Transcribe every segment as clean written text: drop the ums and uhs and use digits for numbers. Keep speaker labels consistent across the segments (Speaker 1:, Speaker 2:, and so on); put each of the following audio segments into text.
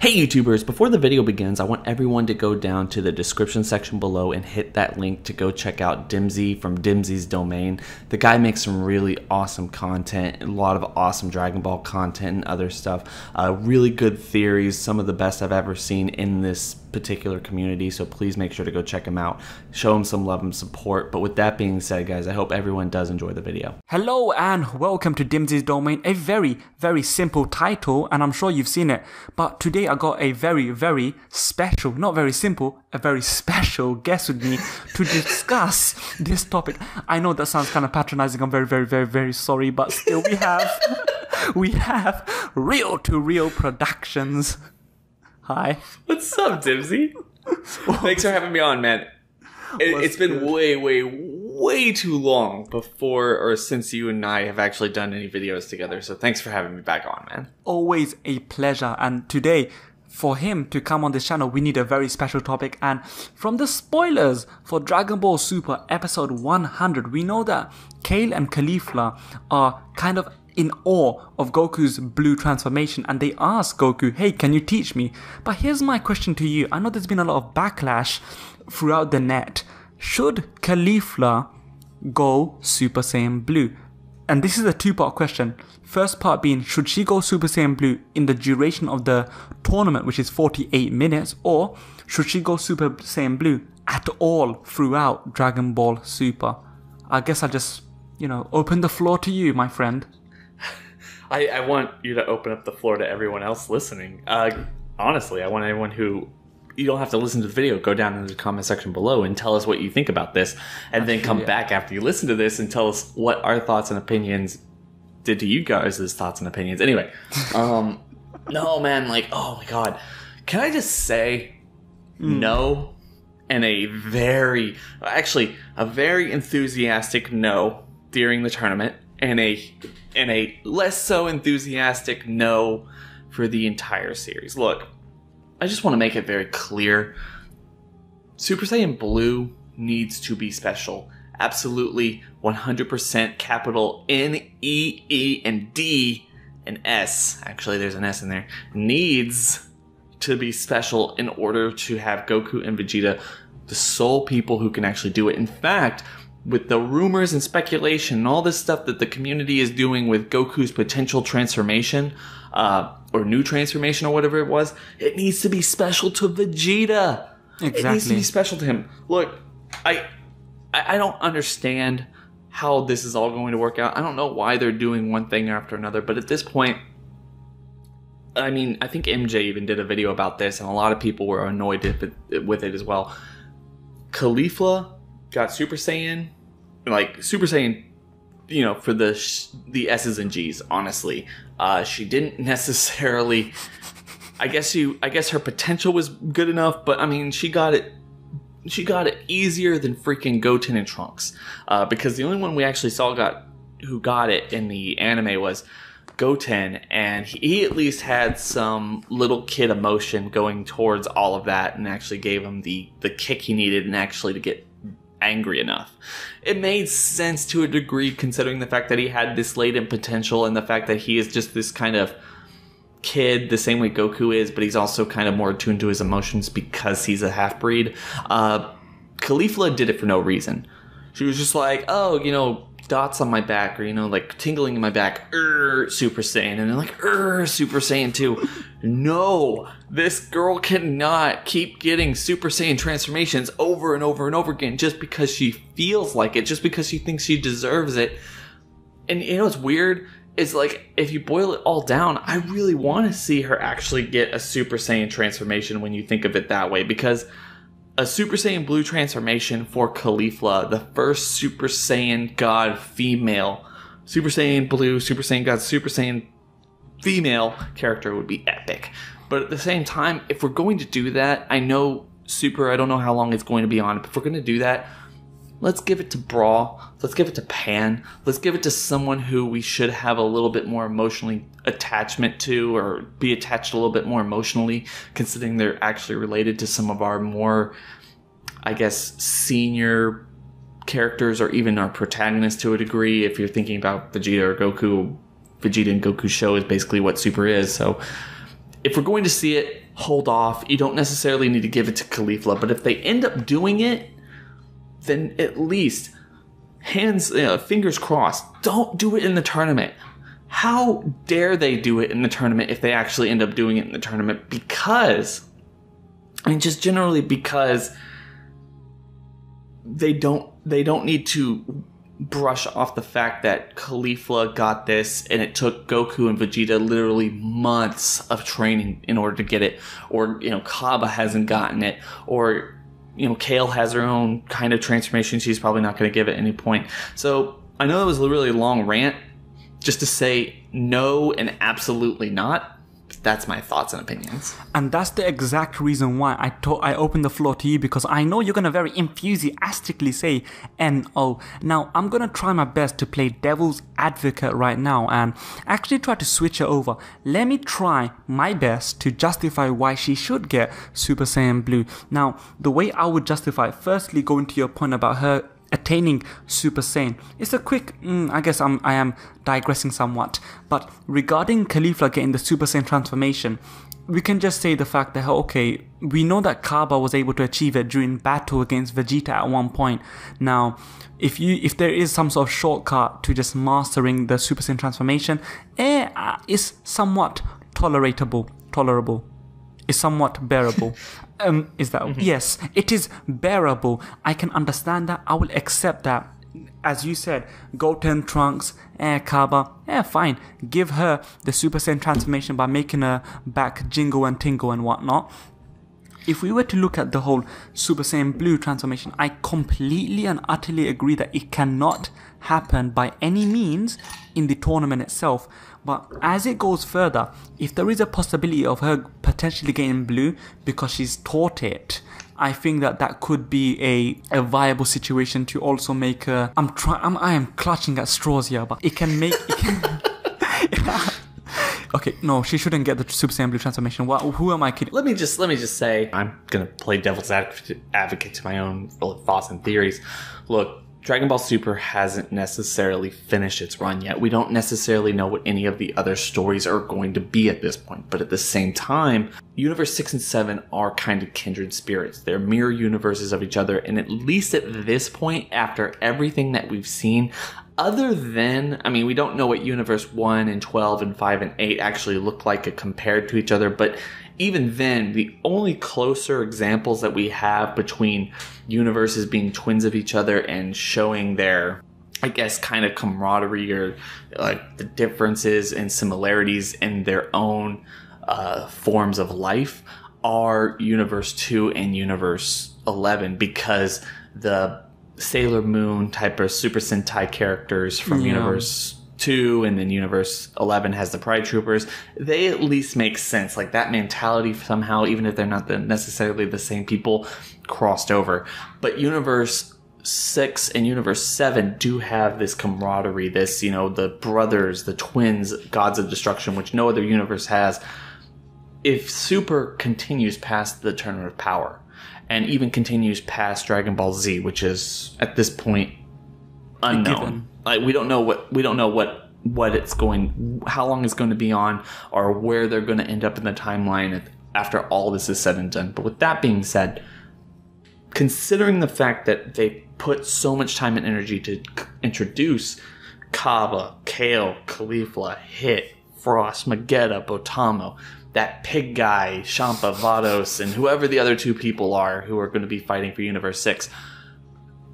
Speaker 1: Hey YouTubers, before the video begins, I want everyone to go down to the description section below and hit that link to go check out Dimzy from Dimzy's Domain. The guy makes some really awesome content, a lot of awesome Dragon Ball content and other stuff. Really good theories, some of the best I've ever seen in this particular community, so please make sure to go check him out. Show him some love and support. But with that being said, guys, I hope everyone does enjoy the video.
Speaker 2: Hello and welcome to Dimzy's Domain, a very simple title, and I'm sure you've seen it, but today I got a very special, not very simple, a very special guest with me to discuss this topic. I know that sounds kind of patronizing, I'm very sorry, but still we have Real to Real Productions. Hi.
Speaker 1: What's up, Dimzy? Thanks for having me on, man. It's been way too long before or since you and I have actually done any videos together, so thanks for having me back on, man.
Speaker 2: Always a pleasure, and today, for him to come on this channel, we need a very special topic, and from the spoilers for Dragon Ball Super episode 100, we know that Kale and Caulifla are kind of in awe of Goku's blue transformation, and they ask Goku, hey, can you teach me? But here's my question to you. I know there's been a lot of backlash throughout the net. Should Caulifla go Super Saiyan Blue? And this is a two-part question. First part being, should she go Super Saiyan Blue in the duration of the tournament, which is 48 minutes, or should she go Super Saiyan Blue at all throughout Dragon Ball Super? I guess I'll just, open the floor to you, my friend.
Speaker 1: I want you to open up the floor to everyone else listening. Honestly, I want everyone who... You don't have to listen to the video. Go down in the comment section below and tell us what you think about this. And then come back after you listen to this and tell us what our thoughts and opinions did to you guys' thoughts and opinions. Anyway, no, man, oh my god. Can I just say no? And a very enthusiastic no during the tournament. And a less so enthusiastic no for the entire series. Look, I just want to make it very clear. Super Saiyan Blue needs to be special. Absolutely 100% capital N, E, E, and D, and S. Actually, there's an S in there. Needs to be special in order to have Goku and Vegeta the sole people who can actually do it. In fact, with the rumors and speculation and all this stuff that the community is doing with Goku's potential transformation, or new transformation or whatever it was, it needs to be special to Vegeta. Exactly. It needs to be special to him. Look, I don't understand how this is all going to work out. I don't know why they're doing one thing after another, but at this point, I mean, I think MJ even did a video about this, and a lot of people were annoyed with it as well. Caulifla got Super Saiyan, for the S's and G's, honestly. She didn't necessarily... I guess her potential was good enough, but I mean, she got it easier than freaking Goten and Trunks. Because the only one we actually saw who got it in the anime was Goten, and he at least had some little kid emotion going towards all of that, and actually gave him the kick he needed, and actually to get angry enough. It made sense to a degree, considering the fact that he had this latent potential and the fact that he is just this kind of kid, the same way Goku is, but he's also kind of more attuned to his emotions because he's a half-breed. Caulifla did it for no reason. She was just like, oh, dots on my back, or, tingling in my back, Super Saiyan, and then Super Saiyan 2. No, this girl cannot keep getting Super Saiyan transformations over and over and over again just because she feels like it, just because she thinks she deserves it. And what's weird is, if you boil it all down, I really want to see her actually get a Super Saiyan transformation when you think of it that way, because a Super Saiyan Blue transformation for Caulifla, the first Super Saiyan God female, Super Saiyan Blue, Super Saiyan God, Super Saiyan female character would be epic. But at the same time, if we're going to do that, I don't know how long it's going to be on, but if we're going to do that, let's give it to Brawl, let's give it to Pan, let's give it to someone who we should have a little bit more emotionally attachment to, or be attached a little bit more emotionally, considering they're actually related to some of our more, I guess, senior characters, or even our protagonists to a degree. If you're thinking about Vegeta or Goku, Vegeta and Goku's show is basically what Super is. So if we're going to see it, hold off. You don't necessarily need to give it to Caulifla, but if they end up doing it, then at least fingers crossed, don't do it in the tournament. How dare they do it in the tournament if they actually end up doing it in the tournament? Because, just generally because they don't need to brush off the fact that Caulifla got this and it took Goku and Vegeta literally months of training in order to get it, or Kaba hasn't gotten it, or Kale has her own kind of transformation she's probably not going to give at any point. So I know it was a really long rant just to say no and absolutely not. That's my thoughts and opinions.
Speaker 2: And that's the exact reason why I opened the floor to you, because I know you're going to very enthusiastically say NO. Now, I'm going to try my best to play devil's advocate right now and actually try to switch it over. Let me try my best to justify why she should get Super Saiyan Blue. Now, the way I would justify, firstly, going to your point about her attaining Super Saiyan. It's a quick, I guess I am digressing somewhat, but regarding Caulifla getting the Super Saiyan transformation, we can just say the fact that, okay, we know that Kaba was able to achieve it during battle against Vegeta at one point. Now, if there is some sort of shortcut to just mastering the Super Saiyan transformation, it's somewhat tolerable. Is somewhat bearable. Is that yes, it is bearable. I can understand that. I will accept that. As you said, Goten, Trunks, Kaba, fine. Give her the Super Saiyan transformation by making her back jingle and tingle and whatnot. If we were to look at the whole Super Saiyan Blue transformation, I completely and utterly agree that it cannot happen by any means in the tournament itself. But as it goes further, if there is a possibility of her potentially getting blue because she's taught it, I think that could be a viable situation to also make her. I am clutching at straws here, but it can make. Okay, no, she shouldn't get the Super Saiyan Blue transformation. Who am I kidding?
Speaker 1: Let me just say, I'm gonna play devil's advocate to my own thoughts and theories. Look, Dragon Ball Super hasn't necessarily finished its run yet. We don't necessarily know what any of the other stories are going to be at this point. But at the same time, Universe 6 and 7 are kind of kindred spirits. They're mirror universes of each other. And at least at this point, after everything that we've seen, other than, we don't know what Universe 1 and 12 and 5 and 8 actually look like compared to each other. But even then, the only closer examples that we have between universes being twins of each other and showing their, I guess, kind of camaraderie or like the differences and similarities in their own forms of life are Universe 2 and Universe 11, because the Sailor Moon type of Super Sentai characters from Universe 2 and then Universe 11 has the Pride Troopers. They at least make sense. Like that mentality somehow, even if they're not necessarily the same people, crossed over. But Universe 6 and Universe 7 do have this camaraderie, this, the brothers, the twins, gods of destruction, which no other universe has. If Super continues past the Tournament of Power and even continues past Dragon Ball Z, which is at this point unknown. Like we don't know what it's going, how long it's going to be on, or where they're going to end up in the timeline after all this is said and done. But with that being said, considering the fact that they put so much time and energy to introduce Kaba, Kale, Caulifla, Hit, Frost, Magetta, Botamo, that pig guy, Champa, Vados, and whoever the other two people are who are going to be fighting for Universe 6,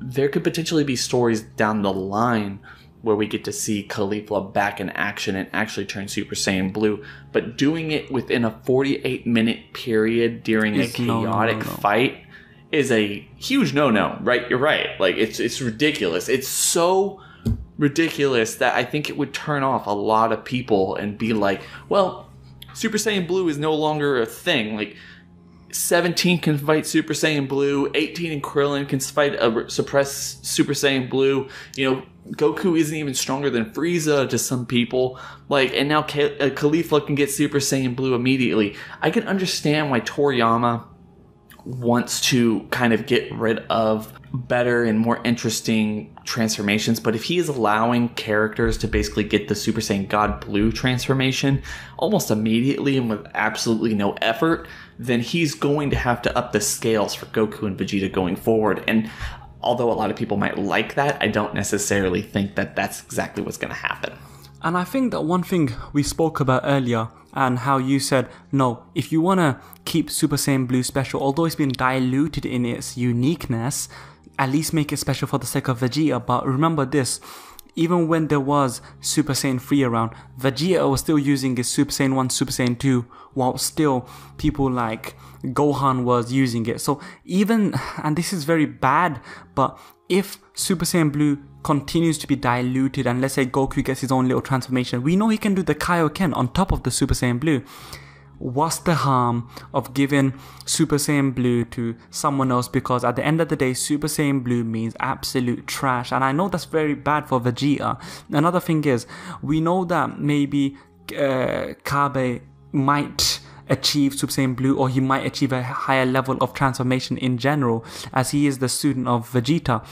Speaker 1: there could potentially be stories down the line where we get to see Caulifla back in action and actually turn Super Saiyan Blue. But doing it within a 48-minute period during a chaotic fight is a huge no-no, right? You're right. Like, it's ridiculous. It's so ridiculous that I think it would turn off a lot of people and be like, well, Super Saiyan Blue is no longer a thing. Like, 17 can fight Super Saiyan Blue, 18 and Krillin can fight suppress Super Saiyan Blue. Goku isn't even stronger than Frieza to some people. And now Caulifla can get Super Saiyan Blue immediately. I can understand why Toriyama wants to kind of get rid of better and more interesting transformations, but if he is allowing characters to basically get the Super Saiyan God Blue transformation almost immediately and with absolutely no effort, then he's going to have to up the scales for Goku and Vegeta going forward. And although a lot of people might like that, I don't necessarily think that that's exactly what's going to happen.
Speaker 2: And I think that one thing we spoke about earlier, and how you said, no, if you want to keep Super Saiyan Blue special, although it's been diluted in its uniqueness, at least make it special for the sake of Vegeta. But remember this, even when there was Super Saiyan 3 around, Vegeta was still using his Super Saiyan 1, Super Saiyan 2, while still people like Gohan was using it. So even, and this is very bad, but if Super Saiyan Blue continues to be diluted and let's say Goku gets his own little transformation, we know he can do the Kaioken on top of the Super Saiyan Blue. What's the harm of giving Super Saiyan Blue to someone else? Because at the end of the day, Super Saiyan Blue means absolute trash. And I know that's very bad for Vegeta. Another thing is, we know that maybe Kabe might achieve Super Saiyan Blue, or he might achieve a higher level of transformation in general, as he is the student of Vegeta.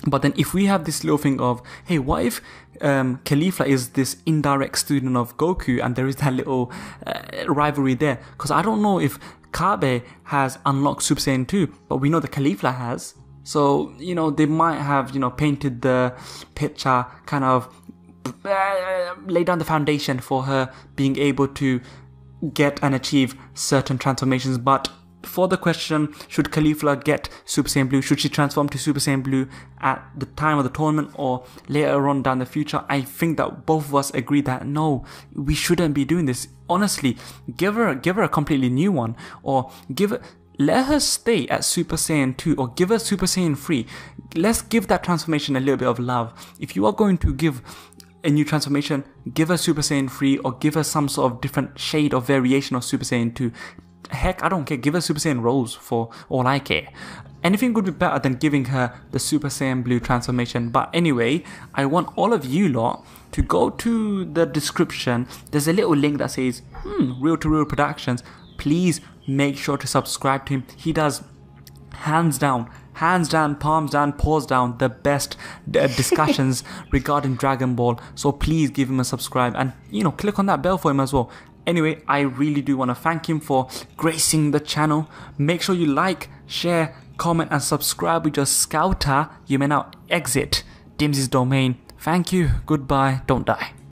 Speaker 2: But then if we have this little thing of, hey, what if Caulifla is this indirect student of Goku, and there is that little rivalry there? Because I don't know if Kabe has unlocked Super Saiyan 2, but we know that Caulifla has. So, you know, they might have, you know, painted the picture, kind of laid down the foundation for her being able to get and achieve certain transformations. But for the question, should Caulifla get Super Saiyan Blue? Should she transform to Super Saiyan Blue at the time of the tournament or later on down the future? I think that both of us agree that no, we shouldn't be doing this. Honestly, give her a completely new one, or let her stay at Super Saiyan 2, or give her Super Saiyan 3. Let's give that transformation a little bit of love. If you are going to give a new transformation, give her Super Saiyan 3, or give her some sort of different shade or variation of Super Saiyan 2. Heck, I don't care. Give her Super Saiyan Rose for all I care. Anything would be better than giving her the Super Saiyan Blue transformation. But anyway, I want all of you lot to go to the description. There's a little link that says, Real to Real Productions. Please make sure to subscribe to him. He does hands down, palms down, paws down, the best discussions regarding Dragon Ball. So please give him a subscribe, and, you know, click on that bell for him as well. Anyway, I really do want to thank him for gracing the channel. Make sure you like, share, comment and subscribe with your scouter. You may now exit Dimzy's domain. Thank you, goodbye, don't die.